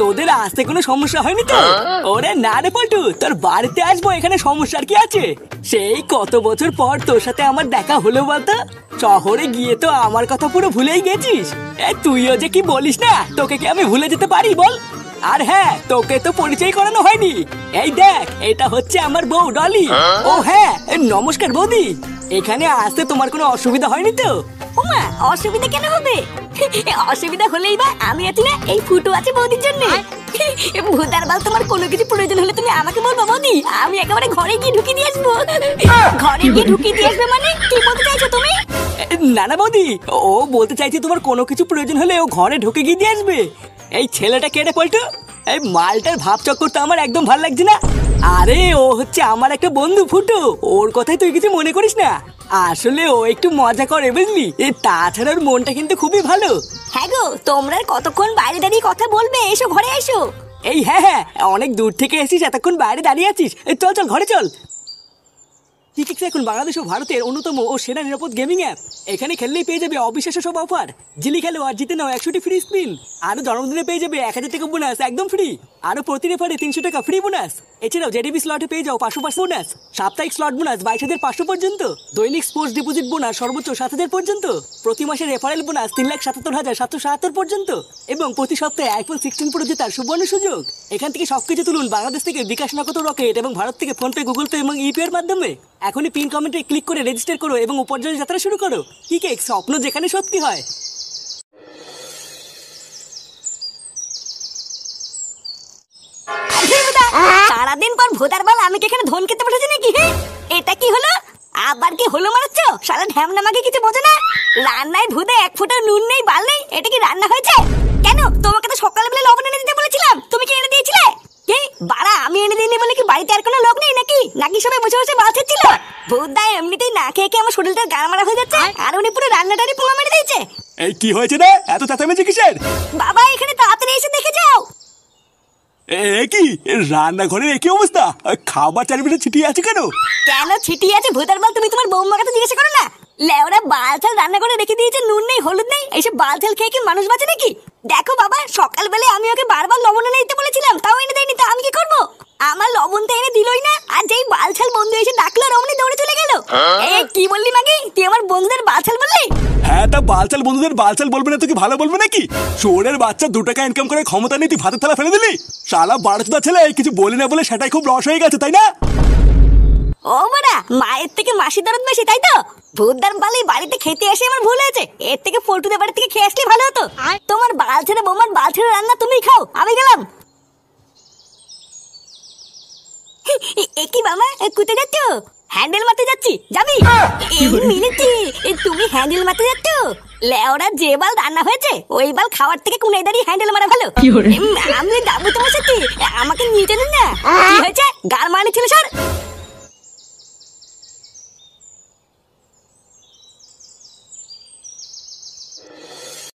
তোদের আসতে কোনো সমস্যা হয়নি তো? ওরে না রে পল্টু, তোর বাড়িতে আসবো, এখানে সমস্যার কি আছে? সেই কত বছর পর তোর সাথে আমার দেখা হলো বলতো। শহরে গিয়ে তো আমার কথা পুরো ভুলেই গেছিস। তুইও যে কি বলিস না, তোকে কি আমি ভুলে যেতে পারি বল? আর হ্যাঁ, তোকে তো পরিচয় করানো হয়নি। এই দেখ, এটা হচ্ছে আমার বউ ডলি। ও হ্যাঁ, নমস্কার বৌদি। এখানে আসতে তোমার কোনো অসুবিধা হয়নি তো? ওমা, অসুবিধা কেন হবে? অসুবিধা হলেই বা আমি আছি না, এই ফুটো আছে বৌদির জন্য। ভুদার বাল, তোমার কোনো কিছু প্রয়োজন হলে তুমি আমাকে বলবো বৌদি, আমি একেবারে ঘরে গিয়ে ঢুকিয়ে দিয়ে আসবো। ঘরে গিয়ে ঢুকিয়ে দিয়ে আসবে মানে কি বলতে চাইছো তুমি? না না বৌদি, ও বলতে চাইছে তোমার কোনো কিছু প্রয়োজন হলে ও ঘরে ঢুকে গিয়ে দিয়ে আসবে। এই ছেলেটা কেটে পল্টু, এই মালটার ভাব চক্কর তো আমার একদম ভালো লাগছে না। আরে ও হচ্ছে আমার একটা বন্ধু ফুটো, ওর কথাই তুই কিছু মনে করিস না। আসলে ও একটু মজা করে বুঝলি, তাছাড়া ওর মনটা কিন্তু খুবই ভালো। হ্যাঁ গো, তোমরা কতক্ষণ বাইরে দাঁড়িয়ে কথা বলবে? এসো ঘরে এসো। এই হ্যাঁ হ্যাঁ, অনেক দূর থেকে এসেছিস, এতক্ষণ বাইরে দাঁড়িয়ে আছিস, চল চল ঘরে চল। টিকিক্স এখন বাংলাদেশ ও ভারতের অন্যতম ও সেরা নিরাপদ গেমিং অ্যাপ। এখানে খেললেই পেয়ে যাবে অবিশ্বাস্য সব অফার। জিলি খেলো আর জিতে নাও 100টি ফ্রি স্পিন। আরো জন্মদিনে পেয়ে যাবে 1000 টাকা বোনাস একদম ফ্রি। আরো প্রতি রেফারে 300 টাকা ফ্রি বোনাস। এছাড়াও জেডিবি স্লটে পেয়ে যাও 500% বোনাস। সাপ্তাহিক স্লট বোনাস 22,500 পর্যন্ত। দৈনিক স্পোর্টস ডিপোজিট বোনাস সর্বোচ্চ 7,000 পর্যন্ত। প্রতি মাসে রেফারেল বোনাস 3,77,777 পর্যন্ত। এবং প্রতি সপ্তাহে আইফোন 16 প্রো জেতার সুবর্ণ সুযোগ। এখান থেকে সবকিছু তুলুন বাংলাদেশ থেকে বিকাশ নগদ, রকেট এবং ভারত থেকে ফোনপে, গুগল পে এবং ইউপিআই এর মাধ্যমে। এখনই পিন কমেন্টে ক্লিক করে রেজিস্টার করো এবং উপার্জনের যাত্রা শুরু করো। কি কেক, স্বপ্ন যেখানে সত্যি হয়। সারাদিন পর ভোদার বাল আমি কি এখানে ধন খেতে বসেছি নাকি? এটা কি হলো? আবার কি হলো মারাচ্ছ? সারা ঢ্যামনা মাকে কিছু বোঝো না? রান্নায় ভুদা এক ফোঁটা নুন নেই, বাল নেই, এটা কি রান্না হয়েছে? কেন, তোমাকে তো সকালবেলা লবণ এনে দিতে বলেছিলাম, তুমি কি এনে দিয়েছিলে? কি বাড়া, আমি এনে দিইনি বলে কি বাড়িতে আর কোনো লোক নেই নাকি? নাকি সবাই বসে বসে মাছ হচ্ছিল? ভুদা এমনিতেই না খেয়ে খেয়ে আমার শরীরটা গান মারা হয়ে যাচ্ছে, আর উনি পুরো রান্নাটারই পোঙা মেরে দিয়েছে। এই কি হয়েছে রে, এত চেঁচামেচি কিসের? বাবা এখানে তাড়াতাড়ি এসে দেখে যাও। কি রান্নাঘরের একই অবস্থা? খাবার চারিপাশে ছিটিয়ে আছে কেন? কেন ছিটিয়ে আছে ভূতার বাল? তুমি তোমার বৌমাকে তো জিজ্ঞাসা করো না? লেওরা বালছাল রান্না করে রেখে দিয়েছে, নুন নেই, হলুদ নেই, এইসব বালছাল খেয়ে কি মানুষ বাঁচে নাকি? দেখো বাবা, সকালবেলায় আমি ওকে বারবার লবণ এনে দিতে বলেছিলাম, তাও এনে দেয়নি, তা আমি কি করবো? আমার লবণটা এনে দিলই না, আর যেই বালছাল বন্ধু এসে ডাকলো রমনি দৌড়ে চলে গেল। এই কি বললি মাগি, তুই আমার বন্ধুদের বালছাল বললি? হ্যাঁ, তা বালচাল বন্ধুদের বালচাল বলবে না তো কি ভালো বলবে নাকি? শোরের বাচ্চা 2 টাকা ইনকাম করে ক্ষমতা নেই, তুই ভাতের থালা ফেলে দিলি। শালা বাড়চুদা ছেলে, কিছু বলি না বলে সেটাই খুব লস হয়ে গেছে, তাই না? ও মারা, মায়ের থেকে মাসি দরদ বেশি, তাই তো? ভূতদার বালি বাড়িতে খেতে এসে আমার ভুল হয়েছে, এর থেকে পল্টুদের বাড়ি থেকে খেয়ে আসলে ভালো হতো। তোমার বালছেড়ে বৌমার বালছেড়ে রান্না তুমি খাও, আমি গেলাম। কি বাবা, কোথায় যাচ্ছ? হ্যান্ডেল মারতে যাচ্ছি, যাবি? মিলেছি, তুমি হ্যান্ডেল মারতে যাচ্ছ? লেওরা যে বাল রান্না হয়েছে ওই বাল খাওয়ার থেকে কোনায় দাঁড়িয়ে হ্যান্ডেল মারা ভালো। আমি যাবো তোমার সাথে, আমাকে নিয়ে চলুন না। কি হয়েছে, গাল মারনি ছিল